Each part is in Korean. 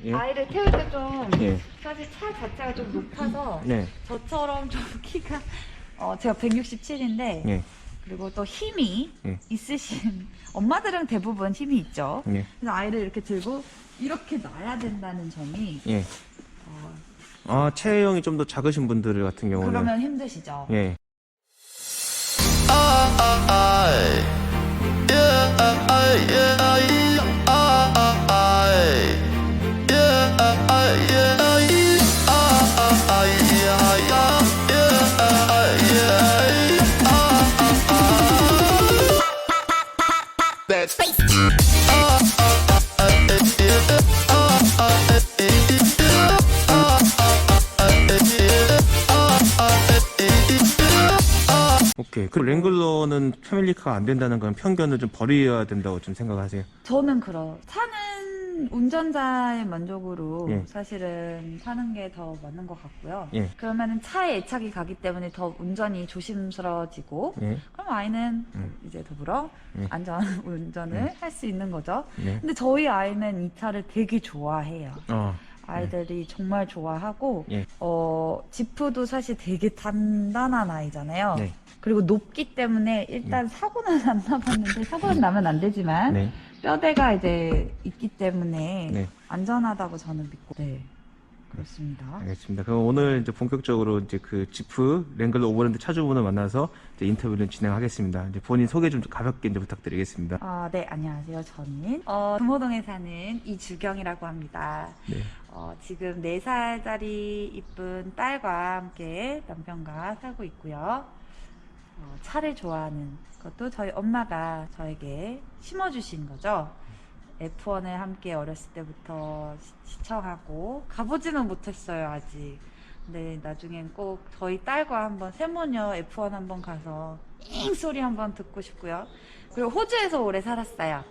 예? 아이를 태울 때 좀 예. 사실 차 자체가 좀 높아서 네. 저처럼 좀 키가 제가 167인데 예. 그리고 또 힘이 예. 있으신 엄마들은 대부분 힘이 있죠. 예. 그래서 아이를 이렇게 들고 이렇게 놔야 된다는 점이 예. 아, 체형이 좀 더 작으신 분들 같은 경우는 그러면 힘드시죠. 예. 오케이. 그 랭글러는 패밀리카가 안 된다는 건 편견을 좀 버려야 된다고 좀 생각하세요? 저는 차는 운전자의 만족으로 예. 사실은 타는 게 더 맞는 것 같고요. 예. 그러면은 차에 애착이 가기 때문에 더 운전이 조심스러워지고 예. 그럼 아이는 이제 더불어 예. 안전 운전을 할 수 있는 거죠. 네. 근데 저희 아이는 이 차를 되게 좋아해요. 어. 아이들이 정말 좋아하고 예. 지프도 사실 되게 단단한 아이잖아요. 네. 그리고 높기 때문에 일단 사고는 안 나봤는데 사고는 나면 안 되지만 네. 뼈대가 이제 있기 때문에 네. 안전하다고 저는 믿고 그렇습니다. 알겠습니다. 그럼 오늘 이제 본격적으로 이제 그 지프 랭글러 오버랜드 차주분을 만나서 이제 인터뷰를 진행하겠습니다. 이제 본인 소개 좀 가볍게 이제 부탁드리겠습니다. 네, 안녕하세요. 저는 금호동에 사는 이주경이라고 합니다. 네. 지금 4살짜리 이쁜 딸과 함께 남편과 살고 있고요. 차를 좋아하는 것도 저희 엄마가 저에게 심어주신 거죠. F1을 함께 어렸을 때부터 시청하고 가보지는 못했어요 아직. 근데 나중엔 꼭 저희 딸과 한번 세모녀 F1 한번 가서 잉 소리 한번 듣고 싶고요. 그리고 호주에서 오래 살았어요.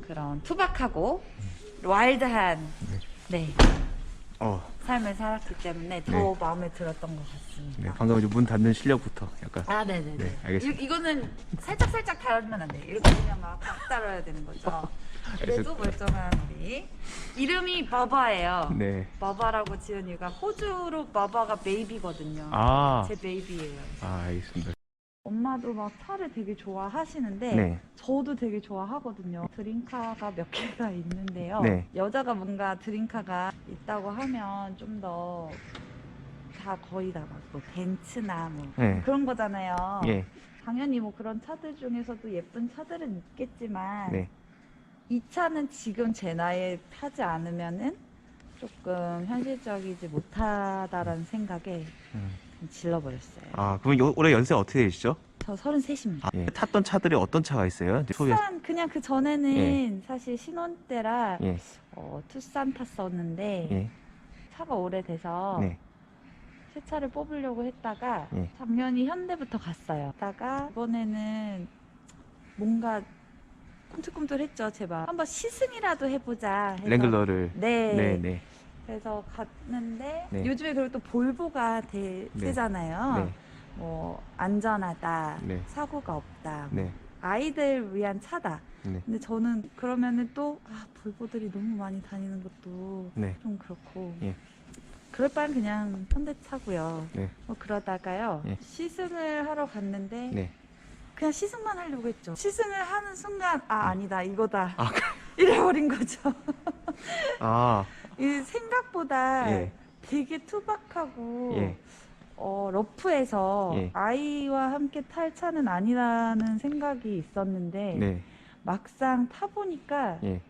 그런 투박하고 와일드한 삶을 살았기 때문에 더 네. 마음에 들었던 것 같습니다. 네, 방금 이제 문 닫는 실력부터 약간. 네네네. 네, 알겠습니다. 이거는 살짝 달면 안 돼요. 이렇게 그냥 막 달아야 되는 거죠. 그래도 멀쩡한 우리. 이름이 바바예요. 네. 바바라고 지은 이유가 호주로 바바가 베이비거든요. 아. 제 베이비예요. 알겠습니다. 엄마도 막 차를 되게 좋아하시는데 네. 저도 되게 좋아하거든요. 드림카가 몇 개가 있는데요. 네. 여자가 뭔가 드림카가 있다고 하면 좀 더 다 거의 다 뭐 벤츠나 뭐 네. 그런 거잖아요. 예. 당연히 뭐 그런 차들 중에서도 예쁜 차들은 있겠지만 네. 이 차는 지금 제 나이에 타지 않으면은 조금 현실적이지 못하다라는 생각에 좀 질러버렸어요. 그럼 올해 연세 어떻게 되시죠? 저 33입니다. 예. 탔던 차들이 어떤 차가 있어요? 이제 소개. 투싼 그냥 그 전에는 사실 신혼 때라 예. 투싼 탔었는데 예. 차가 오래돼서 네. 새 차를 뽑으려고 했다가 예. 작년이 현대부터 갔어요. 그러다가 이번에는 뭔가 꿈틀꿈틀했죠. 제발 한번 시승이라도 해보자 해서 랭글러를. 네. 네. 그래서 갔는데 네. 요즘에 그리고 또 볼보가 대세잖아요. 네. 뭐 안전하다, 네. 사고가 없다, 네. 아이들 위한 차다. 네. 근데 저는 그러면은 또 볼보들이 너무 많이 다니는 것도 네. 좀 그렇고 예. 그럴 바엔 그냥 현대차고요. 네. 그러다가요 예. 시승을 하러 갔는데 네. 그냥 시승만 하려고 했죠. 시승을 하는 순간 아니다 이거다 아, 이래버린 거죠. 아. 이 생각보다 예. 되게 투박하고 예. 러프해서 예. 아이와 함께 탈 차는 아니라는 생각이 있었는데 네. 막상 타보니까 예.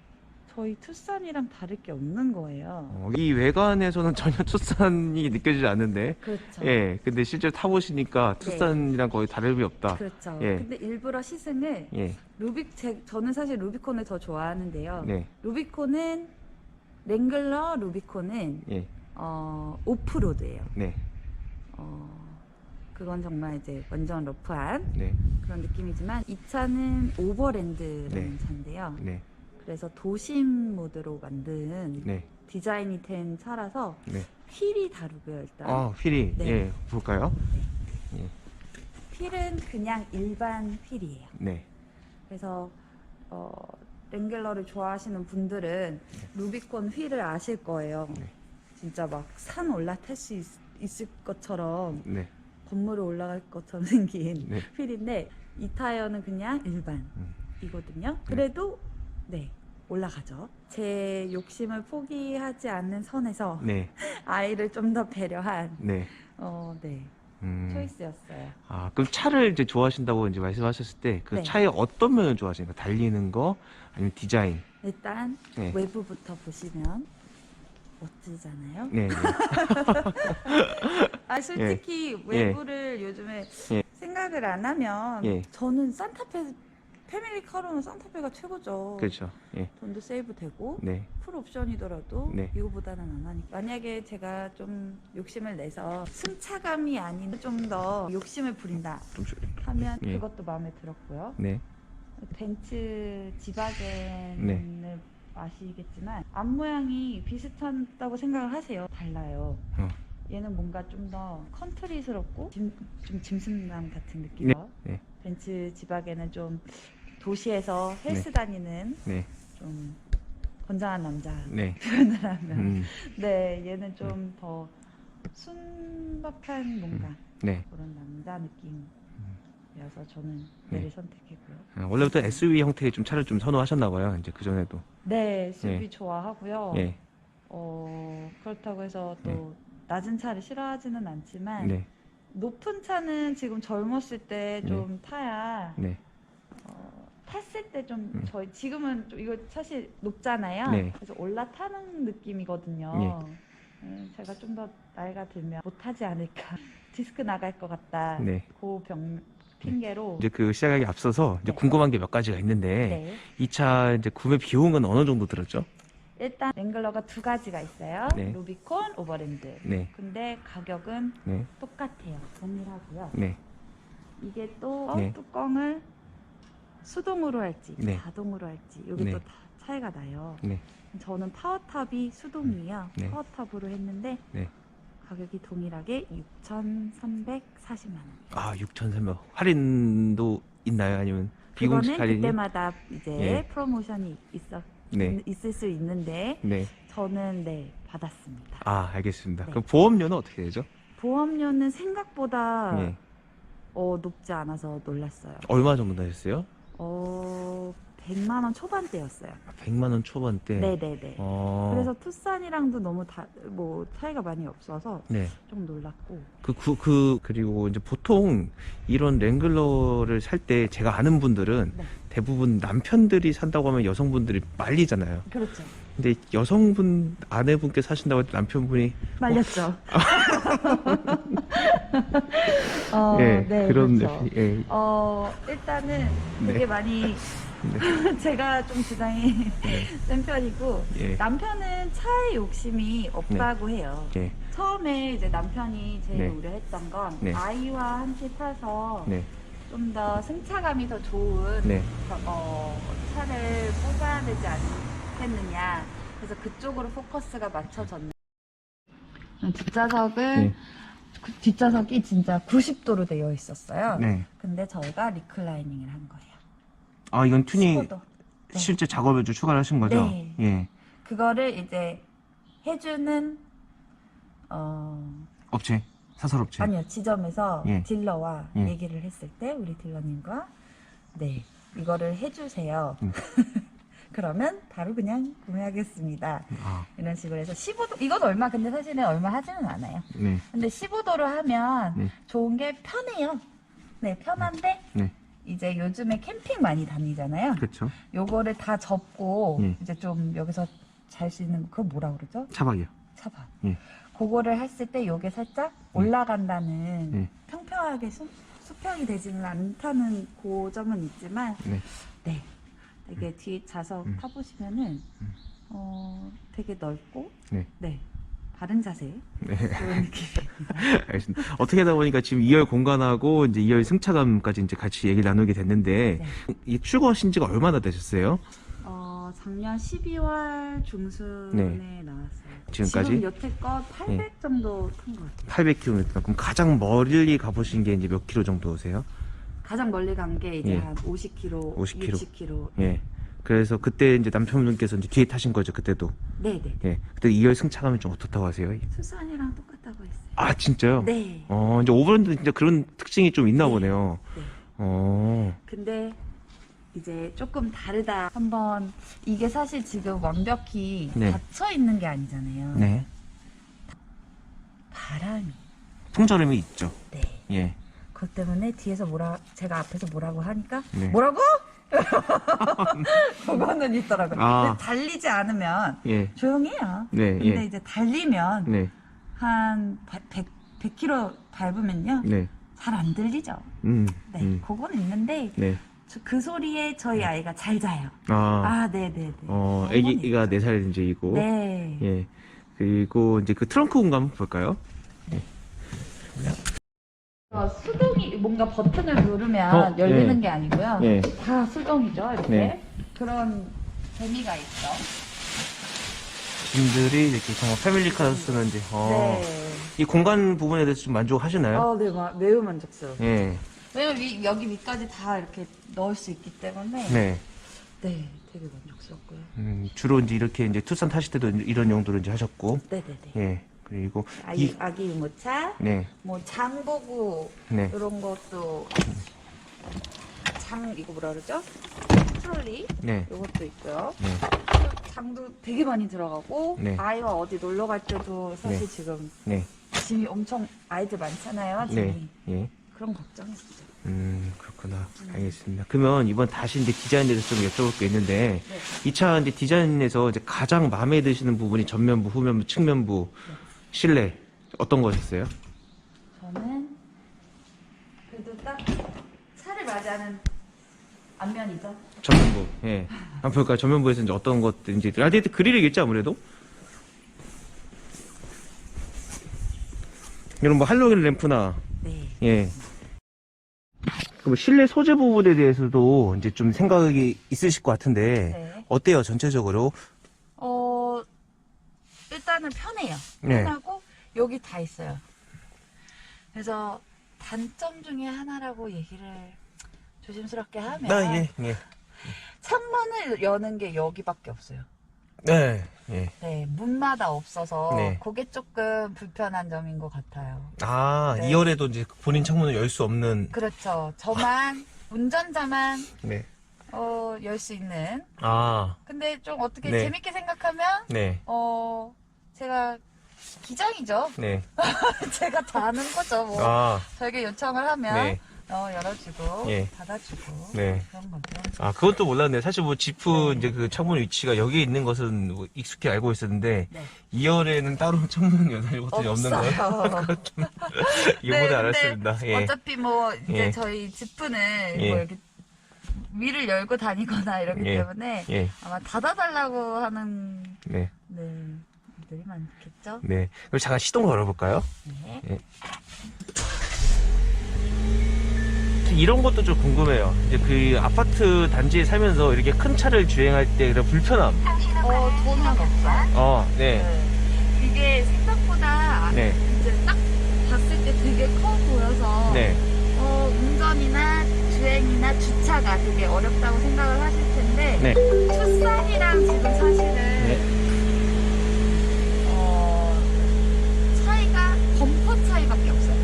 저희 투싼이랑 다를 게 없는 거예요. 이 외관에서는 전혀 투싼이 느껴지지 않는데. 그렇죠. 예. 근데 실제로 타보시니까 투싼이랑 거의 다름이 없다. 그렇죠. 예. 근데 일부러 시승을 예. 저는 사실 루비콘을 더 좋아하는데요. 네. 루비콘은 랭글러 루비콘은 예. 오프로드예요. 네. 그건 정말 이제 완전 러프한 네. 그런 느낌이지만 이 차는 오버랜드라는 네. 차인데요. 네. 그래서 도심 모드로 만든 네. 디자인이 된 차라서 네. 휠이 다르고요. 일단 휠이. 네. 예. 볼까요? 예. 휠은 그냥 일반 휠이에요. 네. 그래서 랭글러를 좋아하시는 분들은 루비콘 휠을 아실 거예요. 네. 진짜 막 산 올라탈 수 있을 것처럼 네. 건물을 올라갈 것처럼 생긴 네. 휠인데 이 타이어는 그냥 일반이거든요. 그래도 네 올라가죠. 제 욕심을 포기하지 않는 선에서 네. 아이를 좀 더 배려한 네. 네 초이스였어요. 아, 그럼 차를 이제 좋아하신다고 이제 말씀하셨을 때 그 네. 차의 어떤 면을 좋아하십니까? 달리는 거 아니면 디자인? 일단 네. 외부부터 보시면 멋지잖아요. 네. 네. 아 솔직히 외부를 요즘에 예. 생각을 안 하면 예. 저는 산타페 패밀리카로는 산타페가 최고죠. 그렇죠. 예. 돈도 세이브 되고 네. 풀 옵션이더라도 네. 이거보다는 안 하니까 만약에 제가 좀 욕심을 내서 승차감이 아닌 좀 더 욕심을 부린다 하면 예. 그것도 마음에 들었고요. 네. 벤츠 지바겐을 네. 아시겠지만 앞모양이 비슷하다고 생각을 하세요. 달라요. 얘는 뭔가 좀 더 컨트리스럽고 좀 짐승남 같은 느낌이요. 네. 벤츠 지바겐은 좀 도시에서 헬스 다니는 네. 좀 건장한 남자 네. 표현을 하면 네 얘는 좀 더 순박한 뭔가 네. 그런 남자 느낌이어서 저는 네. 얘를 선택했고요. 아, 원래부터 SUV 형태의 좀 차를 좀 선호하셨나 봐요. 이제 그 전에도. 네, SUV 예. 좋아하고요. 예. 그렇다고 해서 또 낮은 차를 싫어하지는 않지만 네. 높은 차는 지금 젊었을 때 좀 타야 네. 탔을 때 좀 저희 지금은 좀 이거 사실 높잖아요. 네. 그래서 올라타는 느낌이거든요. 제가 좀 더 나이가 들면 못하지 않을까. 디스크 나갈 것 같다. 네. 그 핑계로 이제 그 시작하기 앞서서 이제 네. 궁금한 게 몇 가지가 있는데 네. 이 차 이제 구매 비용은 어느 정도 들었죠? 일단 랭글러가 두 가지가 있어요. 네. 루비콘, 오버랜드. 네. 근데 가격은 네. 똑같아요. 동일하고요. 네. 이게 또 네. 뚜껑을 수동으로 할지 네. 자동으로 할지 이게 네. 또 차이가 나요. 네. 저는 파워탑이 수동이에요. 네. 파워탑으로 했는데 네. 가격이 동일하게 6,340만 원. 아, 6,300. 할인도 있나요? 아니면 비공식 그거는 할인이? 그때마다 이제 예. 프로모션이 네. 있을 수 있는데 네. 저는 네 받았습니다. 아, 알겠습니다. 네. 그럼 보험료는 어떻게 되죠? 보험료는 생각보다 네. 높지 않아서 놀랐어요. 얼마 정도 나셨어요? 100만 원 초반대였어요. 100만 원 초반대. 네네네. 어. 그래서 투싼이랑도 너무 뭐 차이가 많이 없어서 네. 좀 놀랐고. 그리고 이제 보통 이런 랭글러를 살 때 제가 아는 분들은 네. 대부분 남편들이 산다고 하면 여성분들이 말리잖아요. 그렇죠. 근데 여성분, 아내분께 사신다고 할 때 남편분이 말렸죠. 예, 네, 그런 그렇죠. 예. 일단은 되게 네. 많이 네. 제가 좀 주장이 센 편이고 예. 남편은 차에 욕심이 없다고 해요. 예. 처음에 이제 남편이 제일 네. 우려했던 건 네. 아이와 함께 타서 네. 좀 더 승차감이 더 좋은 네. 차를 뽑아야 되지 않겠느냐. 그래서 그쪽으로 포커스가 맞춰졌는데 뒷좌석은 네. 그 뒷좌석이 진짜 90도로 되어 있었어요. 네. 근데 저희가 리클라이닝을 한 거예요. 아, 이건 튜닝 15도. 네. 실제 작업을 좀 추가를 하신 거죠? 네. 예. 그거를 이제 해주는 업체, 사설업체. 아니요 지점에서 예. 딜러와 예. 얘기를 했을 때 우리 딜러님과 네 이거를 해주세요. 그러면 바로 그냥 구매하겠습니다. 아, 이런 식으로 해서 15도 이건 얼마 근데 사실은 얼마 하지는 않아요. 네. 근데 15도로 하면 네. 좋은 게 편해요. 네 편한데 네. 이제 요즘에 캠핑 많이 다니잖아요. 그렇죠. 요거를 다 접고 예. 이제 좀 여기서 잘 수 있는 그거 뭐라 그러죠? 차박이요. 차박. 예. 그거를 했을 때 요게 살짝 올라간다는 예. 평평하게 수평이 되지는 않다는 그 점은 있지만 네. 네 되게 뒤 좌석 타보시면은 되게 넓고 네. 네 바른 자세 네. 그런 느낌이 알겠습니다. 어떻게 하다 보니까 지금 2열 공간하고 이제 2열 승차감까지 이제 같이 얘기를 나누게 됐는데 네. 이 출고하신 지가 얼마나 되셨어요? 작년 12월 중순에 나왔어요. 지금까지? 지금 여태껏 800 정도 탄 것 같아요. 800km. 그럼 가장 멀리 가보신 게 이제 몇 킬로 정도세요? 가장 멀리 간 게 이제 예. 한 50km, 50km. 60km. 예. 그래서 그때 이제 남편분께서 이제 뒤에 타신 거죠, 그때도. 네네. 예. 그때 2열 승차감이 좀 어떻다고 하세요? 투싼이랑 똑같다고 했어요. 아, 진짜요? 네. 이제 오버랜드 진짜 그런 특징이 좀 있나 네. 보네요. 네. 어, 근데 이제 조금 다르다. 한번 이게 사실 지금 완벽히 네. 닫혀 있는 게 아니잖아요. 네. 바람이. 풍절음이 있죠. 네. 예. 그것 때문에 뒤에서 제가 앞에서 뭐라고 하니까 네. 뭐라고? 그거는 있더라고요. 아. 근데 달리지 않으면 예. 조용해요. 네, 근데 예. 이제 달리면 네. 한 100km 밟으면요. 네. 잘 안 들리죠. 음. 네, 그건 있는데 네. 그 소리에 저희 아이가 잘 자요. 아, 네네네. 애기가 4살 이제이고. 네. 예. 그리고 이제 그 트렁크 공간 한번 볼까요? 수동이 뭔가 버튼을 누르면 열리는 예. 게 아니고요. 예. 다 수동이죠. 이렇게 네. 그런 재미가 있죠. 분들이 이렇게 정말 패밀리카로 쓰는 이제 네. 이 공간 부분에 대해서 좀 만족하시나요? 네, 매우 만족스러워. 예. 왜냐면 여기 위까지 다 이렇게 넣을 수 있기 때문에 네. 네, 되게 만족스럽고요. 주로 이제 이렇게 이제 투싼 타실 때도 이런 용도로 이제 하셨고. 네네네. 예. 그리고 아기 유모차, 네. 뭐 장보구 네. 이런 것도 이거 뭐라 그러죠? 트롤리 네. 이것도 있고요. 네. 장도 되게 많이 들어가고 네. 아이와 어디 놀러 갈 때도 사실 네. 지금 네. 짐이 엄청 아이들 많잖아요. 짐이. 네. 예. 그런 걱정했어요. 그렇구나. 알겠습니다. 그러면 이번 다시 이제 디자인에 대해서 좀 여쭤볼 게 있는데, 네. 이 차 이제 디자인에서 이제 가장 마음에 드시는 부분이 전면부, 후면부, 측면부, 실내, 어떤 거셨어요? 저는 그래도 딱 차를 맞이하는 앞면이죠. 전면부, 예. 한번 볼까요? 전면부에서 이제 어떤 것들, 이제, 라디에이터 그릴이겠지, 아무래도? 이런 뭐 할로겐 램프나, 네. 예. 그럼 실내 소재 부분에 대해서도 이제 좀 생각이 있으실 것 같은데, 네. 어때요, 전체적으로? 일단은 편해요. 네. 편하고 여기 다 있어요. 그래서 단점 중에 하나라고 얘기를 조심스럽게 하면 예. 창문을 여는 게 여기밖에 없어요. 네, 예. 네, 문마다 없어서 네. 그게 조금 불편한 점인 것 같아요. 아, 네. 2열에도 이제 본인 창문을 열 수 없는. 그렇죠. 저만 운전자만 네. 열 수 있는. 아, 근데 좀 어떻게 네. 재밌게 생각하면 네. 제가 기장이죠. 네. 제가 다 하는 거죠. 뭐 아, 저에게 요청을 하면 네. 열어주고 예. 닫아주고 네. 그런 거죠. 아, 그것도 몰랐네. 사실 뭐 지프 네. 이제 그 창문 위치가 여기에 있는 것은 뭐 익숙히 알고 있었는데, 네. 2열에는 따로 창문 여는 것들이 없는 거예요? 없어요. 이번에 근데 알았습니다. 예. 어차피 뭐 이제 예. 저희 지프는 예. 뭐 이렇게 위를 열고 다니거나 이러기 예. 때문에 예. 아마 닫아달라고 하는 네. 분들이 많겠죠. 네. 그럼 잠깐 시동 걸어볼까요? 네. 이런 것도 좀 궁금해요. 이제 그 아파트 단지에 살면서 이렇게 큰 차를 주행할 때 그런 불편함. 저는 없어요. 네. 네. 이게 생각보다 네. 이제 딱 봤을 때 되게 커 보여서 네. 운전이나 주행이나 주차가 되게 어렵다고 생각을 하실 텐데 네. 투싼이랑 지금 사실은 차이가 범퍼 차이밖에 없어요.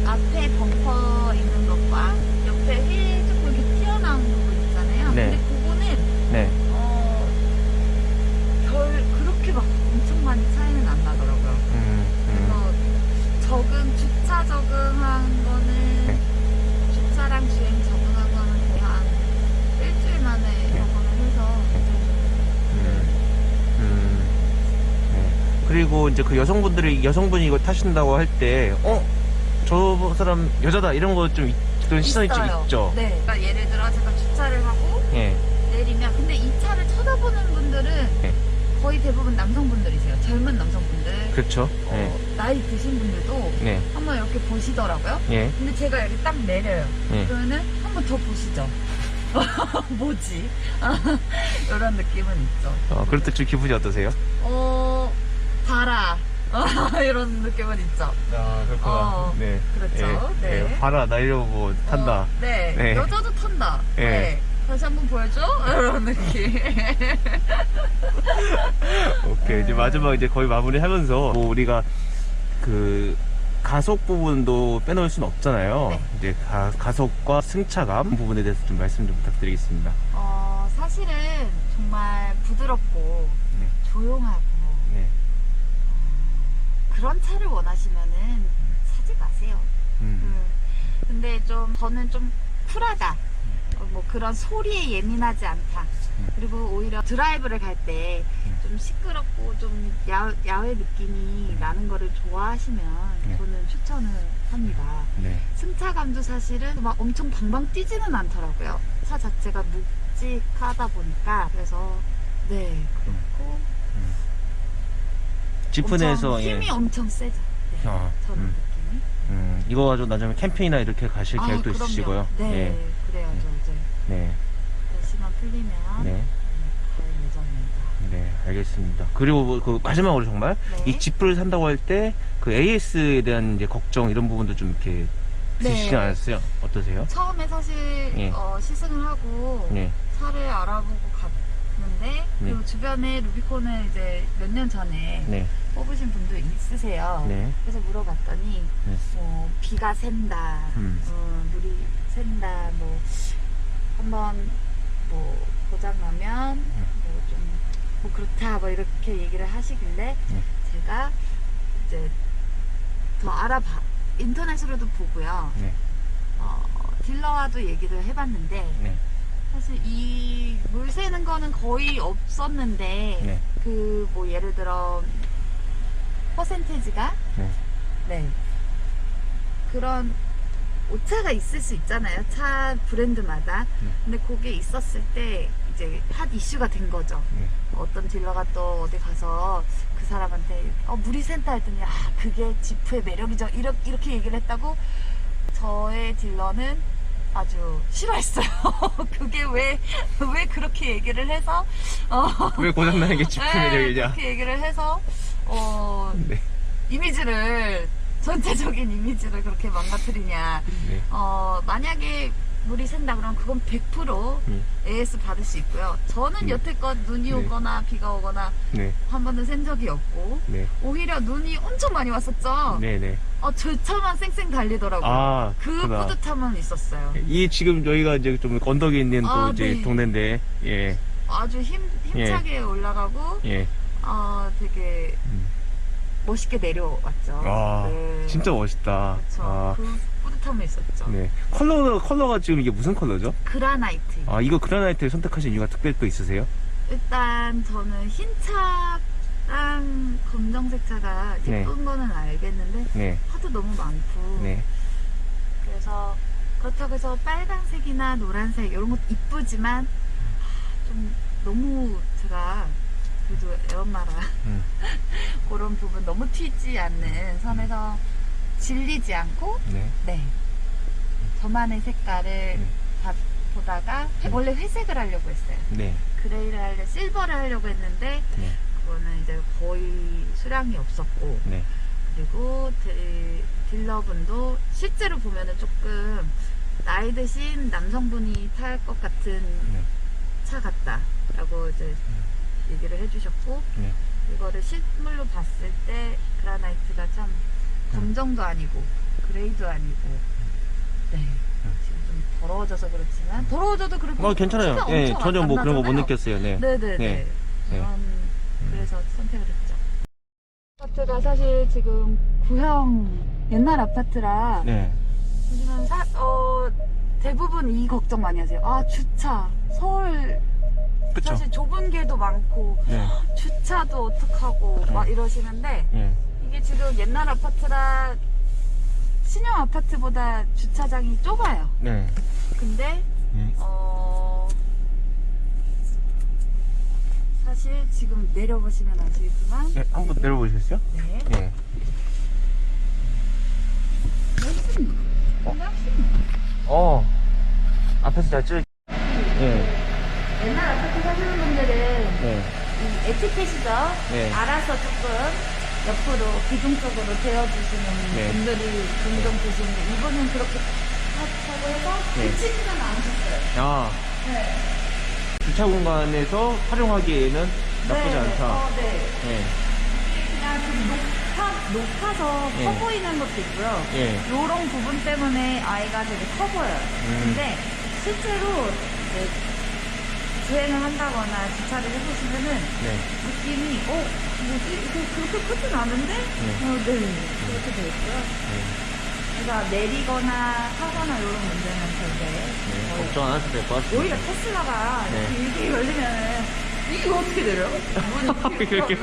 앞에 범퍼 있는 것과 옆에 휠 조금 이렇게 튀어나온 부분 있잖아요. 네. 근데 그거는 네. 그렇게 막 엄청 많이 차이는 안 나더라고요. 그래서 주차 적응한 거는 네. 주차랑 주행 적응한 거는 거의 한 일주일 만에 적응을 해서 네. 그리고 이제 그 여성분이 이거 타신다고 할 때, 저 사람 여자다 이런 거 좀 그런 시선이 좀 있어요. 있죠. 네. 그러니까 예를 들어 제가 주차를 하고 예. 내리면 근데 이 차를 쳐다보는 분들은 네. 거의 대부분 남성분들이세요. 젊은 남성분들. 그렇죠. 나이 드신 분들도 네. 한번 이렇게 보시더라고요. 예. 근데 제가 이렇게 딱 내려요. 예. 그러면은 한번 더 보시죠. 뭐지? 이런 느낌은 있죠. 그럴 때 좀 기분이 어떠세요? 봐라. 이런 느낌은 있죠. 아, 그렇구나. 네. 그렇죠. 네. 봐라, 나 이러고 뭐 탄다. 네. 네. 여자도 탄다. 예. 네. 다시 한번 보여줘? 이런 느낌. 오케이. 이제 마지막 이제 거의 마무리하면서 뭐 우리가 그 가속 부분도 빼놓을 수는 없잖아요. 네. 이제 가속과 승차감 부분에 대해서 좀 말씀 좀 부탁드리겠습니다. 사실은 정말 부드럽고 네. 조용하고 네. 그런 차를 원하시면은 사지 마세요. 근데 저는 좀 쿨하다. 뭐 그런 소리에 예민하지 않다. 그리고 오히려 드라이브를 갈 때 좀 시끄럽고 좀 야외 느낌이 나는 거를 좋아하시면 네. 저는 추천을 합니다. 네. 승차감도 사실은 막 엄청 방방 뛰지는 않더라고요. 차 자체가 묵직하다 보니까. 그래서 네, 그렇고 지프 엄청 내에서 힘이 엄청 세죠. 네, 아, 저는 느낌이. 이거 가지고 나중에 캠핑이나 이렇게 가실 계획도 그럼요. 있으시고요. 네, 예. 그래야죠. 이제 네. 날씨만 풀리면 네. 갈 예정입니다. 네, 알겠습니다. 그리고 그 마지막으로 정말 네. 이 지프를 산다고 할 때 그 AS에 대한 이제 걱정 이런 부분도 좀 이렇게 드시지 네. 않았어요? 어떠세요? 처음에 사실 예. 시승을 하고 네. 차를 알아보고 갔는데 그리고 주변에 루비콘을 이제 몇 년 전에 네. 뽑으신 분도 있으세요. 네. 그래서 물어봤더니 네. 뭐 비가 샌다, 물이 샌다, 뭐 한번 뭐 고장 나면 뭐 좀 뭐 그렇다 뭐 이렇게 얘기를 하시길래 제가 이제 더 인터넷으로도 보고요. 네. 딜러와도 얘기를 해봤는데 네. 사실 이 물 새는 거는 거의 없었는데 네. 그 뭐 예를 들어 퍼센테이지가 네. 그런 오차가 있을 수 있잖아요. 차 브랜드마다. 근데 그게 있었을 때 이제 핫 이슈가 된 거죠. 어떤 딜러가 또 어디 가서 그 사람한테 물이 샌다 했더니 그게 지프의 매력이죠. 이렇게 얘기를 했다고 저의 딜러는 아주 싫어했어요. 그게 왜 그렇게 얘기를 해서 왜 고장나는 게 지프 매력이냐? 그렇게 얘기를 해서 네. 이미지를 전체적인 이미지를 그렇게 망가뜨리냐. 네. 만약에 물이 샌다 그러면 그건 100% AS 받을 수 있고요. 저는 여태껏 눈이 네. 오거나 비가 오거나 네. 한 번도 샌 적이 없고 네. 오히려 눈이 엄청 많이 왔었죠. 네네. 저 차만 쌩쌩 달리더라고요. 그 그렇구나. 뿌듯함은 있었어요. 이 지금 저희가 이제 좀 언덕에 있는 또 이제 네. 동네인데, 예. 아주 힘차게 올라가고 예. 되게 멋있게 내려왔죠. 네. 진짜 멋있다. 그렇죠. 그 뿌듯함이 있었죠. 네. 컬러가 지금 이게 무슨 컬러죠? 그라나이트. 이거 그라나이트를 선택하신 이유가 특별히 또 있으세요? 일단 저는 흰 차랑 검정색 차가 예쁜 거는 알겠는데 네. 하도 너무 많고 네. 그래서 그렇다고 해서 빨간색이나 노란색 이런 것도 이쁘지만 좀 너무 제가 그래도 애엄마라 그런 부분 너무 튀지 않는 선에서 질리지 않고 네. 저만의 색깔을 보다가 원래 회색을 하려고 했어요. 네. 그레이를 실버를 하려고 했는데 네. 그거는 이제 거의 수량이 없었고 네. 그리고 딜러분도 실제로 보면은 조금 나이 드신 남성분이 탈 것 같은 차 같다 라고 이제 얘기를 해주셨고 이거를 실물로 봤을 때 그라나이트가 참 검정도 아니고 그레이도 아니고 지금 좀 더러워져서 그렇지만 더러워져도 그렇고 괜찮아요. 티가 예, 엄청 전혀 안 뭐 그런 거 못 나잖아요. 느꼈어요. 네. 네네네. 그래서 선택을 했죠. 아파트가 사실 지금 구형 옛날 아파트라 네. 요즘은 대부분 이 걱정 많이 하세요. 주차 서울 그쵸. 사실 좁은 길도 많고 네. 주차도 어떡하고 막 이러시는데 예. 이게 지금 옛날 아파트라 신형 아파트보다 주차장이 좁아요. 네. 근데 사실 지금 내려보시면 아시겠지만 네, 한번 내려보시겠어요? 네. 네. 앞에서 잘 찍. 네. 옛날 아파트 사시는 분들은 네. 이 에티켓이죠. 네. 알아서 조금 옆으로 기둥 쪽으로 대어주시는 네. 분들이 종종 계시는데 이분은 그렇게 하고 해서 네. 붙이지는 않으셨어요. 네. 주차 공간에서 활용하기에는 나쁘지 네. 않다. 네. 예. 그냥 좀 높아서 예. 커 보이는 것도 있고요. 예. 요런 부분 때문에 아이가 되게 커 보여요. 근데 실제로 이제 주행을 한다거나 주차를 해보시면은 네. 느낌이 뭐지? 이거 그렇게 크진 않은데? 네. 그렇게 돼 있고요. 그래서 내리거나 타거나 이런 문제는 절대 거의 걱정 안 하셔도 될 것 같습니다. 여기가 테슬라가 네. 이렇게 열리면은 이거 어떻게 내려? 이렇게.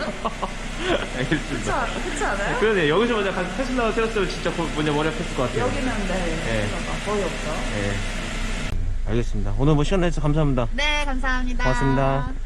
알겠습니다. 그렇지 않아요? 그러네. 여기서 만약 테슬라가 세웠으면 진짜 뭐냐 머리 아팠을 것 같아요. 여기는 네. 거의 없죠. 네. 알겠습니다. 오늘 뭐 시간 내주셔서 감사합니다. 네, 감사합니다. 고맙습니다.